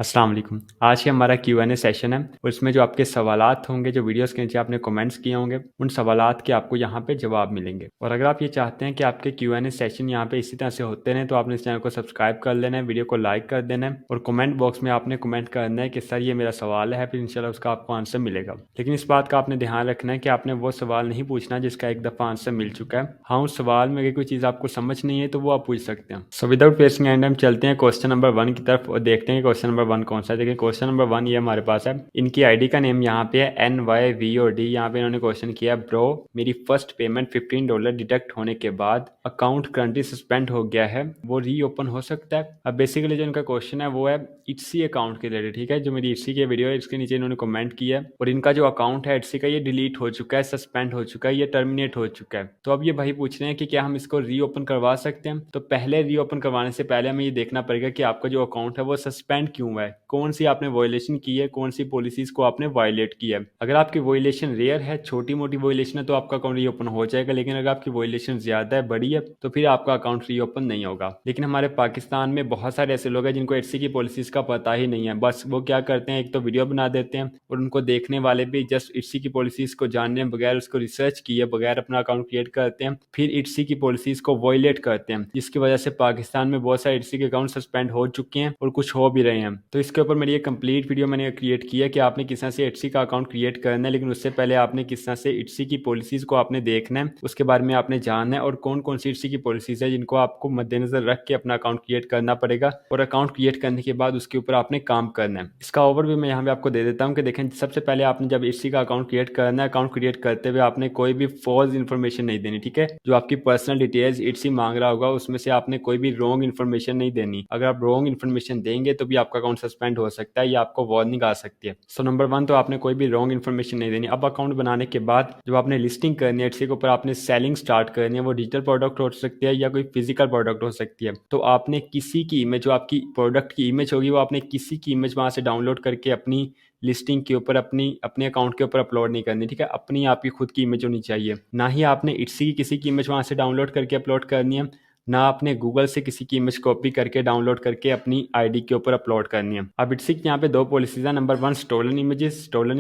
अस्सलाम वालेकुम। आज के हमारा Q&A सेशन है और इसमें जो आपके सवालात होंगे, जो वीडियोस के नीचे आपने कमेंट्स किए होंगे, उन सवालात के आपको यहाँ पे जवाब मिलेंगे। और अगर आप ये चाहते हैं कि आपके Q&A सेशन यहाँ पे इसी तरह से होते रहें तो आपने इस चैनल को सब्सक्राइब कर लेना है, वीडियो को लाइक कर देना है और कमेंट बॉक्स में आपने कमेंट करना है कि सर ये मेरा सवाल है, फिर इंशाल्लाह उसका आपको आंसर मिलेगा। लेकिन इस बात का आपने ध्यान रखना है कि आपने वो सवाल नहीं पूछना जिसका एक दफ़ा आंसर मिल चुका है। हाँ, उस सवाल में अगर कोई चीज़ आपको समझ नहीं है तो वो आप पूछ सकते हैं। सो विदाउट वेस्टिंग एंड हम चलते हैं क्वेश्चन नंबर 1 की तरफ और देखते हैं क्वेश्चन नंबर 1 कौन सा है। देखिए क्वेश्चन नंबर 1 ये हमारे पास है। इनकी आईडी का नेम यहाँ पे है NYVOD। यहाँ पे इन्होंने क्वेश्चन किया, ब्रो मेरी फर्स्ट पेमेंट $15 डिडक्ट होने के बाद अकाउंट करंटली सस्पेंड हो गया है, वो रीओपन हो सकता है? अब बेसिकली जो इनका क्वेश्चन है वो है इट्सी अकाउंट के रिलेटेड। ठीक है, जो मेरी इट्सी की वीडियो है इसके नीचे इन्होंने कमेंट किया है और इनका जो अकाउंट है इट्सी का ये डिलीट हो चुका है, सस्पेंड हो चुका है, ये टर्मिनेट हो चुका है। तो अब ये भाई पूछ रहे हैं कि क्या हम इसको रीओपन करवा सकते हैं। तो पहले रीओपन करवाने से पहले हमें ये देखना पड़ेगा कि आपका जो अकाउंट है वो सस्पेंड क्यों हुआ है, कौन सी आपने वायलेशन की है, कौन सी पॉलिसीज को आपने वायलेट किया है। अगर आपकी वायलेशन रेयर है, छोटी मोटी वायलेशन है, तो आपका अकाउंट रीओपन हो जाएगा। लेकिन अगर आपकी वायलेशन ज्यादा है, बड़ी है, तो फिर आपका अकाउंट रीओपन नहीं होगा। लेकिन हमारे पाकिस्तान में बहुत सारे ऐसे लोग हैं जिनको एचसी की पॉलिसीज का पता ही नहीं है। बस वो क्या करते हैं, एक तो वीडियो बना देते हैं और उनको देखने वाले भी जस्ट एचसी की पॉलिसीज को जानने बगैर, उसको रिसर्च किए बगैर अपना अकाउंट क्रिएट करते हैं, फिर एचसी की पॉलिसीज को वायलेट करते हैं, जिसकी वजह से पाकिस्तान में बहुत सारे एचसी के अकाउंट सस्पेंड हो चुके हैं और कुछ हो भी रहे हैं। तो इसके ऊपर मेरी एक कंप्लीट वीडियो मैंने क्रिएट की है कि आपने किस तरह से एचसी का अकाउंट क्रिएट करना है। लेकिन उससे पहले आपने किस तरह से एचसी की पॉलिसीज को आपने देखना है, उसके बारे में आपने जानना है और कौन कौन सी एचसी की पॉलिसीज है जिनको आपको मद्देनजर रख के अपना अकाउंट क्रिएट करना पड़ेगा। और अकाउंट क्रिएट करने के बाद उसके ऊपर आपने काम करना है। इसका ओवरव्यू मैं यहाँ पे आपको दे देता हूँ कि देखें, सबसे पहले आपने जब एचसी का अकाउंट क्रिएट करना है, अकाउंट क्रिएट करते हुए आपने कोई भी फॉल्स इन्फॉर्मेशन नहीं देनी। ठीक है, जो आपकी पर्सनल डिटेल्स एचसी मांग रहा होगा उसमें से आपने कोई भी रॉन्ग इन्फॉर्मेशन नहीं देनी। अगर आप रॉन्ग इन्फॉर्मेशन देंगे तो भी आपका अकाउंट सस्पेंड हो सकता है या आपको वार्निंग आ सकती है। सो नंबर 1 तो आपने कोई भी रॉन्ग इन्फॉर्मेशन नहीं देनी। अब अकाउंट बनाने के बाद जब आपने लिस्टिंग करनी है एचसी के ऊपर, आपने सेलिंग स्टार्ट करनी है, वो डिजिटल प्रोडक्ट हो सकती है या कोई फिजिकल प्रोडक्ट हो सकती है। तो आपने किसी की इमेज, जो आपकी प्रोडक्ट की इमेज होगी, वो आपने किसी की इमेज वहां से डाउनलोड करके अपनी लिस्टिंग के ऊपर, अपने अकाउंट के ऊपर अपलोड नहीं करनी। ठीक है, अपनी आपकी खुद की इमेज होनी चाहिए। ना ही आपने इट्सी की किसी की इमेज वहां से डाउनलोड करके अपलोड करनी है, ना आपने गूगल से किसी की इमेज कॉपी करके डाउनलोड करके अपनी आईडी के ऊपर अपलोड करनी है। अब इट्सी की यहाँ पे 2 पॉलिसीज है। नंबर 1 स्टोलन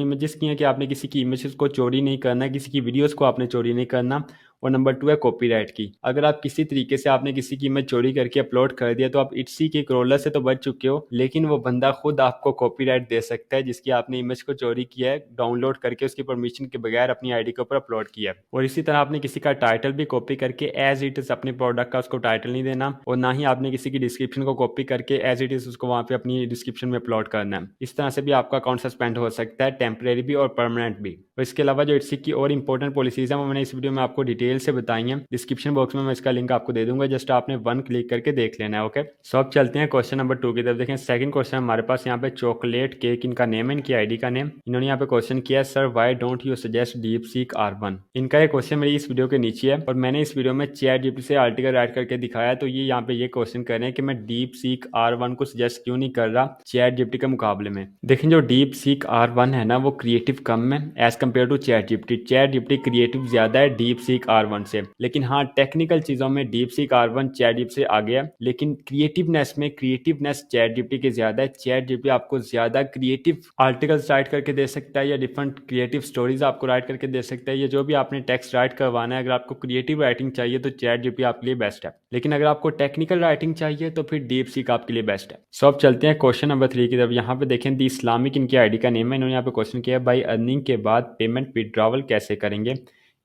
इमेजेस की है कि आपने किसी की इमेजेस को चोरी नहीं करना, किसी की वीडियोस को आपने चोरी नहीं करना। और नंबर 2 है कॉपीराइट की। अगर आप किसी तरीके से आपने किसी की इमेज चोरी करके अपलोड कर दिया तो आप इट्सी के क्रोलर से तो बच चुके हो, लेकिन वो बंदा खुद आपको कॉपीराइट दे सकता है जिसकी आपने इमेज को चोरी किया है, डाउनलोड करके उसकी परमिशन के बगैर अपनी आईडी के ऊपर अपलोड किया है। और इसी तरह आपने किसी का टाइटल भी कॉपी करके एज इट इज अपने प्रोडक्ट का उसको टाइटल नहीं देना, और ना ही आपने किसी की डिस्क्रिप्शन को कॉपी करके एज इट इज उसको वहां पे अपनी डिस्क्रिप्शन में अपलोड करना है। इस तरह से भी आपका अकाउंट सस्पेंड हो सकता है, टेम्परेरी भी और परमानेंट भी। और इसके अलावा जो इट्सी की और इंपॉर्टेंट पॉलिसीज है वो मैंने इस वीडियो में आपको डिटेल से बताई हैं। डिस्क्रिप्शन बॉक्स में मैं इसका लिंक आपको दे दूंगा, जस्ट आपने 1 क्लिक करके देख लेना है। ओके, सो अब चलते हैं क्वेश्चन नंबर 2 की तरफ। देखें, सेकंड क्वेश्चन हमारे पास यहाँ पे चॉकलेट केक इनका नेम है, इनकी आईडी का नेम। इन्होंने यहाँ पे क्वेश्चन किया, sir why don't you suggest DeepSeek R1। इनका ये क्वेश्चन मेरी इस वीडियो के नीचे है और मैंने इस वीडियो में ChatGPT से आर्टिकल राइट करके दिखाया। तो ये यहाँ पे ये क्वेश्चन कर रहे हैं कि मैं DeepSeek R1 को सजेस्ट क्यों नहीं कर रहा ChatGPT के मुकाबले में। देखें, जो DeepSeek R1 है ना, वो क्रिएटिव कम है as compare to ChatGPT creative ज्यादा है DeepSeek R1 से। लेकिन हाँ, टेक्निकल चीजों में DeepSeek R1 ChatGPT से आगे है, लेकिन क्रिएटिवनेस ChatGPT के ज्यादा है। ChatGPT आपको ज्यादा क्रिएटिव आर्टिकल्स राइट करके दे सकता है या डिफरेंट क्रिएटिव स्टोरीज आपको राइट करके दे सकता है, या जो भी आपने टेक्स्ट राइट करवाना है। अगर आपको क्रिएटिव राइटिंग चाहिए तो ChatGPT आपके लिए बेस्ट है, लेकिन अगर आपको टेक्निकल राइटिंग चाहिए तो फिर DeepSeek आपके लिए बेस्ट है। सो अब चलते हैं क्वेश्चन नंबर 3 की तरफ। यहाँ पे देखें, दी इस्लामिक इनकी आईडी का नेम है। इन्होंने यहाँ पे क्वेश्चन किया, बाई अर्निंग के बाद पेमेंट विड्रॉवल कैसे करेंगे।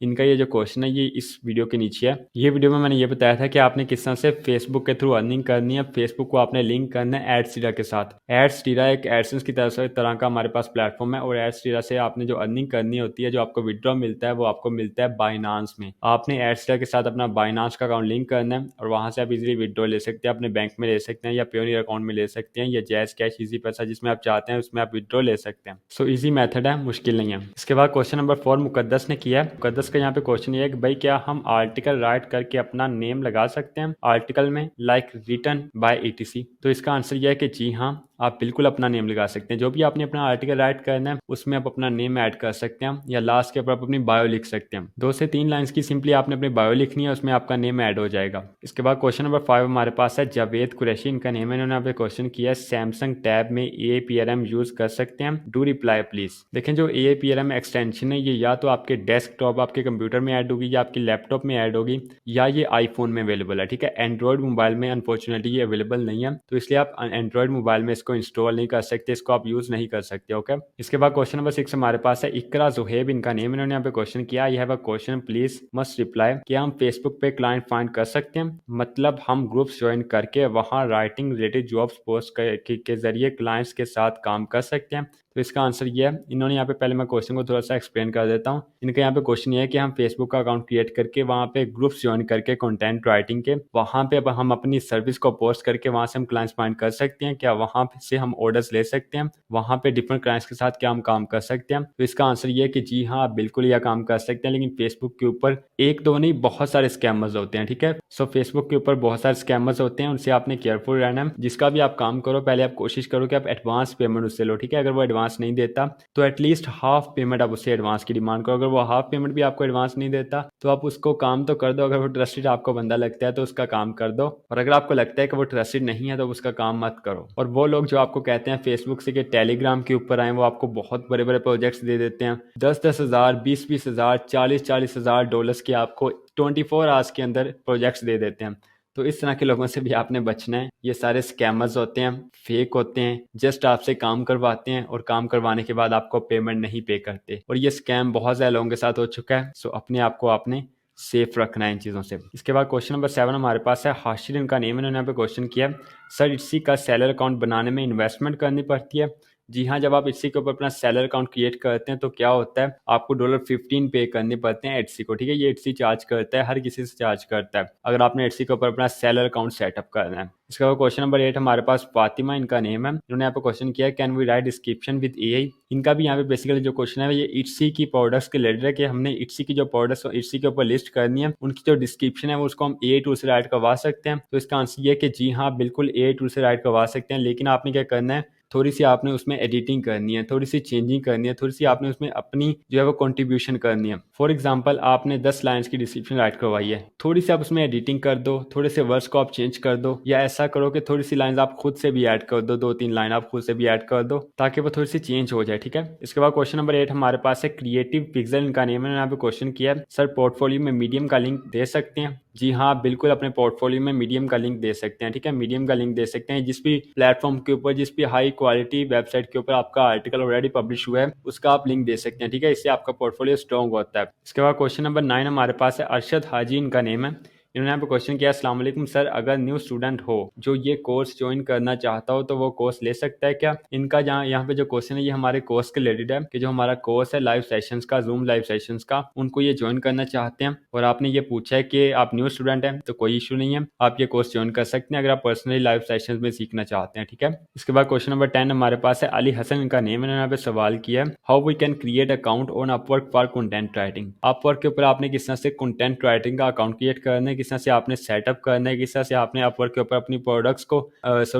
इनका ये जो क्वेश्चन है ये इस वीडियो के नीचे है। ये वीडियो में मैंने ये बताया था कि आपने किस तरह से फेसबुक के थ्रू अर्निंग करनी है। फेसबुक को आपने लिंक करना है एडस्टीरा के साथ। एडस्टीरा एक एडसेंस की तरह का हमारे पास प्लेटफॉर्म है और एडस्टीरा से आपने जो अर्निंग करनी होती है, जो आपको विड्रॉ मिलता है, वो आपको मिलता है बाइनांस में। आपने एडस्टीरा के साथ अपना बाइनांस का अकाउंट लिंक करना है और वहां से आप इजीली विड्रॉ ले सकते हैं। अपने बैंक में ले सकते हैं या पेयोनियर अकाउंट में ले सकते हैं या जैज कैश इजी पैसा, जिसमें आप चाहते हैं उसमें आप विड्रॉ ले सकते हैं। सो इजी मेथड है, मुश्किल नहीं है। इसके बाद क्वेश्चन नंबर 4 मुकद्दस ने किया है। मुकद्दस का यहाँ पे क्वेश्चन ये है कि भाई क्या हम आर्टिकल राइट करके अपना नेम लगा सकते हैं आर्टिकल में, लाइक रिटन बाय ETC। तो इसका आंसर यह है कि जी हाँ, आप बिल्कुल अपना नेम लगा सकते हैं। जो भी आपने अपना आर्टिकल राइट करना है उसमें आप अपना नेम ऐड कर सकते हैं, या लास्ट के ऊपर आप अपनी बायो लिख सकते हैं। 2 से 3 लाइंस की सिंपली आपने अपनी बायो लिखनी है, उसमें आपका नेम ऐड हो जाएगा। इसके बाद क्वेश्चन नंबर 5 हमारे पास है जावेद कुरैशी, इनका नेम है। इन्होंने यहाँ पे क्वेश्चन किया है सैमसंग टैब में AAPRM यूज कर सकते हैं, डू रिप्लाई प्लीज। देखें जो AAPRM एक्सटेंशन है ये या तो आपके डेस्कटॉप आपके कंप्यूटर में ऐड होगी, या आपके लैपटॉप में ऐड होगी, या ये आईफोन में अवेलेबल है। ठीक है, एंड्रॉयड मोबाइल में अनफॉर्चुनेटली ये अवेलेबल नहीं है, तो इसलिए आप एंड्रॉयड मोबाइल में इसको इंस्टॉल नहीं कर सकते, इसको आप यूज नहीं कर सकते। ओके, इसके बाद क्वेश्चन नंबर 6 हमारे पास है इकरा जुहेब, इनका नेम। इन्होंने यहाँ पे क्वेश्चन किया यह है क्वेश्चन प्लीज मस्ट रिप्लाई, क्या हम फेसबुक पे क्लाइंट फाइंड कर सकते हैं, मतलब हम ग्रुप्स ज्वाइन करके वहाँ राइटिंग रिलेटेड जॉब्स पोस्ट के जरिए क्लाइंट्स के साथ काम कर सकते हैं। तो इसका आंसर ये है। इन्होंने यहाँ पे पहले मैं क्वेश्चन को थोड़ा सा एक्सप्लेन कर देता हूँ। इनका यहाँ पे क्वेश्चन ये है कि हम फेसबुक का अकाउंट क्रिएट करके वहाँ पे ग्रुप्स ज्वाइन करके कंटेंट राइटिंग के वहाँ पे अब हम अपनी सर्विस को पोस्ट करके वहाँ से हम क्लाइंट्स फाइंड कर सकते हैं, क्या वहाँ से हम ऑर्डर्स ले सकते हैं, वहाँ पे डिफरेंट क्लाइंट्स के साथ क्या हम काम कर सकते हैं। तो इसका आंसर ये है कि जी हाँ, आप बिल्कुल यह काम कर सकते हैं, लेकिन फेसबुक के ऊपर एक दो नहीं बहुत सारे स्कैमर्स होते हैं। ठीक है, सो फेसबुक के ऊपर बहुत सारे स्कैमर्स होते हैं, उनसे आपने केयरफुल रहना है। जिसका भी आप काम करो पहले आप कोशिश करो कि आप एडवांस पेमेंट उससे लो। ठीक है, अगर वो एडवांस नहीं देता तो एटलीस्ट हाफ पेमेंट आप उससे एडवांस की डिमांड करो। अगर वो हाफ पेमेंट भी आपको एडवांस नहीं देता तो आप उसको काम तो कर दो। अगर वो ट्रस्टेड आपको बंदा लगता है तो उसका काम कर दो, और अगर आपको लगता है कि वो ट्रस्टेड नहीं है तो उसका काम मत करो। और वो लोग जो आपको कहते हैं फेसबुक से कि टेलीग्राम के ऊपर आए, वो आपको बहुत बड़े बड़े प्रोजेक्ट्स दे देते हैं, 10-10 हज़ार, 20-20 हज़ार, 40-40 हज़ार डॉलर्स के आपको 24 आवर्स के अंदर प्रोजेक्ट्स दे देते हैं। तो इस तरह के लोगों से भी आपने बचना है। ये सारे स्कैमर्स होते हैं, फेक होते हैं, जस्ट आपसे काम करवाते हैं और काम करवाने के बाद आपको पेमेंट नहीं पे करते, और ये स्कैम बहुत ज़्यादा लोगों के साथ हो चुका है। सो अपने आप को आपने सेफ रखना है इन चीज़ों से। इसके बाद क्वेश्चन नंबर 7 हमारे पास है हाशिर, इनका नेम। इन्होंने यहाँ पे क्वेश्चन किया सर इसी का सेलर अकाउंट बनाने में इन्वेस्टमेंट करनी पड़ती है। जी हाँ, जब आप इसी के ऊपर अपना सेलर अकाउंट क्रिएट करते हैं तो क्या होता है, आपको $15 पे करने पड़ते हैं एटसी को। ठीक है, ये एटसी चार्ज करता है, हर किसी से चार्ज करता है अगर आपने एटसी के ऊपर अपना सेलर अकाउंट सेटअप करना है। इसके बाद क्वेश्चन नंबर 8 हमारे पास फातिमा, इनका नेम है। इन्होंने यहाँ पे क्वेश्चन किया can we write description with AI. इनका भी यहाँ पे बेसिकली जो क्वेश्चन है ये इट्सी की प्रोडक्ट्स के रिलेटेड है, कि हमने इट्सी की जो प्रोडक्ट्स इट्सी के ऊपर लिस्ट करनी है उनकी जो डिस्क्रिप्शन है वो उसको हम एआई टूल से राइट करवा सकते हैं। तो इसका आंसर ये है कि जी हाँ, बिल्कुल एआई टूल से राइट करवा सकते हैं, लेकिन आपने क्या करना है, थोड़ी सी आपने उसमें एडिटिंग करनी है, थोड़ी सी चेंजिंग करनी है, थोड़ी सी आपने उसमें अपनी जो है वो कंट्रीब्यूशन करनी है। फॉर एग्जांपल आपने 10 लाइंस की डिस्क्रिप्शन राइट करवाई है, थोड़ी सी आप उसमें एडिटिंग कर दो, थोड़े से वर्ड्स को आप चेंज कर दो, या ऐसा करो कि थोड़ी सी लाइंस आप खुद से भी ऐड कर दो, 2-3 लाइन आप खुद से भी ऐड कर दो ताकि वो थोड़ी सी चेंज हो जाए। ठीक है, इसके बाद क्वेश्चन नंबर 8 हमारे पास है क्रिएटिव पिक्सल, इनका नेम है। यहाँ पे क्वेश्चन किया है सर पोर्टफोलियो में मीडियम का लिंक दे सकते हैं। जी हाँ, बिल्कुल अपने पोर्टफोलियो में मीडियम का लिंक दे सकते हैं। ठीक है, मीडियम का लिंक दे सकते हैं, जिस भी प्लेटफॉर्म के ऊपर, जिस भी हाई क्वालिटी वेबसाइट के ऊपर आपका आर्टिकल ऑलरेडी पब्लिश हुआ है उसका आप लिंक दे सकते हैं। ठीक है, इससे आपका पोर्टफोलियो स्ट्रॉन्ग होता है। इसके बाद क्वेश्चन नंबर 9 हमारे पास है अरशद हाजी, इनका नेम है। इन्होंने यहाँ पे क्वेश्चन किया अस्सलाम वालेकुम सर, अगर न्यू स्टूडेंट हो जो ये कोर्स ज्वाइन करना चाहता हो तो वो कोर्स ले सकता है क्या। इनका जहाँ यहाँ पे जो क्वेश्चन है ये हमारे कोर्स के रिलेटेड है, कि जो हमारा कोर्स है लाइव सेशंस का, जूम लाइव सेशंस का, उनको ये ज्वाइन करना चाहते हैं, और आपने ये पूछा है कि आप न्यू स्टूडेंट हैं तो कोई इशू नहीं है, आप ये कोर्स ज्वाइन कर सकते हैं अगर आप पर्सनली लाइव सेशंस में सीखना चाहते हैं। ठीक है, इसके बाद क्वेश्चन नंबर 10 हमारे पास है अली हसन, इनका नेम है। यहाँ पे सवाल किया है how we can create account on Upwork for content writing. Upwork के ऊपर आपने किस तरह से कंटेंट राइटिंग का अकाउंट क्रिएट करना है, किस तरह से आपने सेटअप करना है, किस तरह से आपने अपवर्क के ऊपर अपनी प्रोडक्ट्स को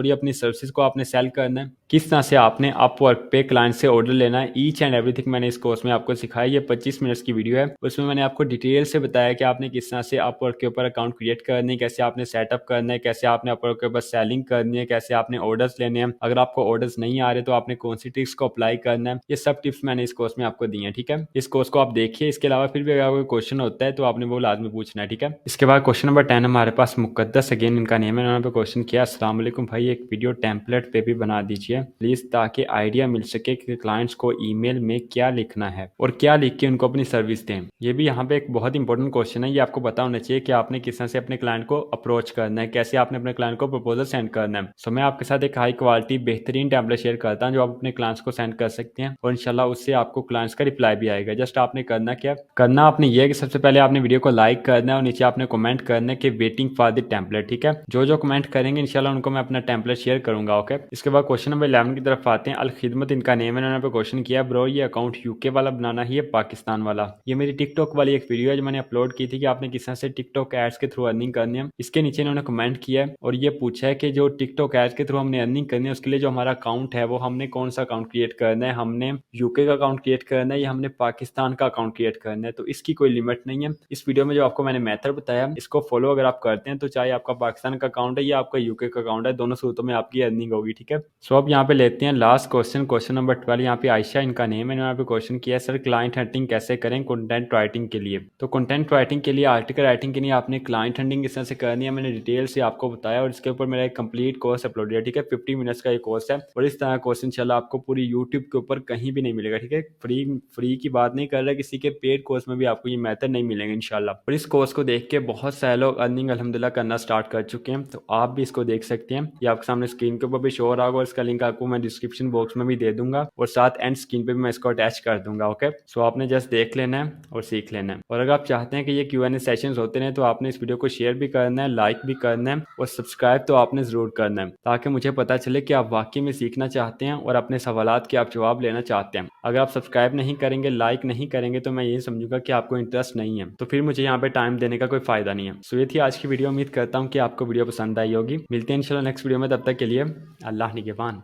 अपनी सर्विसेज को आपने सेल करना है, किस तरह से आपने अपवर्क पे क्लाइंट से ऑर्डर लेना है, ईच एंड एवरीथिंग मैंने इस कोर्स में आपको सिखाया। ये 25 मिनट्स की वीडियो है, उसमें मैंने आपको डिटेल से बताया कि आपने किस तरह से अपवर्क के ऊपर अकाउंट क्रिएट करनी है, कैसे आपने सेटअप करना है, कैसे आपने अपवर्क के ऊपर सेलिंग करनी है, कैसे आपने ऑर्डर्स लेने हैं, अगर आपको ऑर्डर्स नहीं आ रहे तो आपने कौन सी ट्रिक्स को अप्लाई करना है। ये सब टिप्स मैंने इस कोर्स में आपको दी है। ठीक है, इस कोर्स को आप देखिए। इसके अलावा फिर भी अगर कोई क्वेश्चन होता है तो आपने वो लाजमी पूछना है। ठीक है, इसके बाद क्वेश्चन नंबर 10 हमारे पास मुकद्दस, अगेन इनका नेम है। उन्होंने पे क्वेश्चन किया अस्सलाम वालेकुम भाई, एक वीडियो टेम्पलेट पे भी बना दीजिए प्लीज, ताकि आइडिया मिल सके कि क्लाइंट्स को ईमेल में क्या लिखना है और क्या लिख के उनको अपनी सर्विस दें। ये भी यहाँ पे एक बहुत इंपॉर्टेंट क्वेश्चन है, ये आपको पता होना चाहिए कि आपने किस तरह से अपने क्लाइंट को अप्रोच करना है, कैसे आपने अपने क्लाइंट को प्रपोजल सेंड करना है। सो मैं आपके साथ एक हाई क्वालिटी बेहतरीन टेम्पलेट शेयर करता हूँ जो आप अपने क्लाइंट्स को सेंड कर सकते हैं, और इंशाल्लाह उससे आपको क्लाइंट्स का रिप्लाई भी आएगा। जस्ट आपने करना क्या, करना आपने ये है कि सबसे पहले आपने वीडियो को लाइक करना है और नीचे आपने कमेंट कमेंट करना है कि वेटिंग फॉर द टेम्पलेट। ठीक है, जो कमेंट करेंगे इंशाल्लाह उनको मैं अपना टेम्पलेट शेयर करूंगा। ओके, इसके बाद क्वेश्चन नंबर 11 की तरफ आते हैं। अल खिदमत इनका नेम है। इन्होंने पे क्वेश्चन किया, ब्रो ये अकाउंट यूके वाला बनाना ही है पाकिस्तान वाला। ये मेरी टिकटॉक वाली एक वीडियो है जो मैंने अपलोड की थी कि आपने किस तरह से टिकटॉक एड्स के थ्रू अर्निंग करनी है। इसके नीचे इन्होंने कमेंट किया है और ये पूछा है कि जो टिकटॉक एड्स के थ्रू हमने अर्निंग करनी है उसके लिए जो हमारा अकाउंट है वो हमने कौन सा अकाउंट क्रिएट करना है, हमने यूके का अकाउंट क्रिएट करना है या हमने पाकिस्तान का अकाउंट क्रिएट करना है। तो इसकी कोई लिमिट नहीं है। इस वीडियो में जो आपको मैंने मेथड बताया इसको फॉलो अगर आप करते हैं तो चाहे आपका पाकिस्तान का अकाउंट है या आपका यूके का अकाउंट है, दोनों सूरतों में आपकी अर्निंग होगी। ठीक है, सो अब यहाँ पे लेते हैं लास्ट क्वेश्चन, क्वेश्चन नंबर 12। यहाँ पे आयशा इनका नेम है। यहाँ पे क्वेश्चन किया है, सर क्लाइंट हंटिंग कैसे करें कंटेंट राइटिंग के लिए। तो कंटेंट राइटिंग के लिए, आर्टिकल राइटिंग के लिए आपने क्लाइंट हंटिंग किस तरह से करनी है मैंने डिटेल से आपको बताया और इसके ऊपर मेरा एक कंप्लीट कोर्स अपलोड किया। ठीक है, 50 मिनट्स का ये कोर्स है और इस तरह कोर्स इंशाल्लाह आपको पूरी यूट्यूब के ऊपर कहीं भी नहीं मिलेगा। ठीक है, फ्री की बात नहीं कर रहा, किसी के पेड कोर्स में भी आपको ये मेथड नहीं मिलेंगे इंशाल्लाह। और इस कोर्स को देख के बहुत सारे लोग अर्निंग अल्हम्दुलिल्लाह करना स्टार्ट कर चुके हैं, तो आप भी इसको देख सकते हैं। ये आपके सामने स्क्रीन के ऊपर भी शो हो रहा होगा और इसका लिंक आपको मैं डिस्क्रिप्शन बॉक्स में भी दे दूंगा और साथ एंड स्क्रीन पे भी मैं इसको अटैच कर दूंगा। ओके, सो आपने जस्ट देख लेना है और सीख लेना है। और अगर आप चाहते हैं कि ये Q&A सेशंस होते रहे तो आपने इस वीडियो को शेयर भी करना है, लाइक भी करना है और सब्सक्राइब तो आपने जरूर करना है ताकि मुझे पता चले कि आप वाकई में सीखना चाहते हैं और अपने सवालात के आप जवाब लेना चाहते हैं। अगर आप सब्सक्राइब नहीं करेंगे, लाइक नहीं करेंगे तो मैं यही समझूंगा कि आपको इंटरेस्ट नहीं है, तो फिर मुझे यहाँ पे टाइम देने का कोई फायदा नहीं है। सो ये थी आज की वीडियो। उम्मीद करता हूँ कि आपको वीडियो पसंद आई होगी। मिलते हैं इंशाल्लाह नेक्स्ट वीडियो में, तब तक के लिए अल्लाह निगहबान।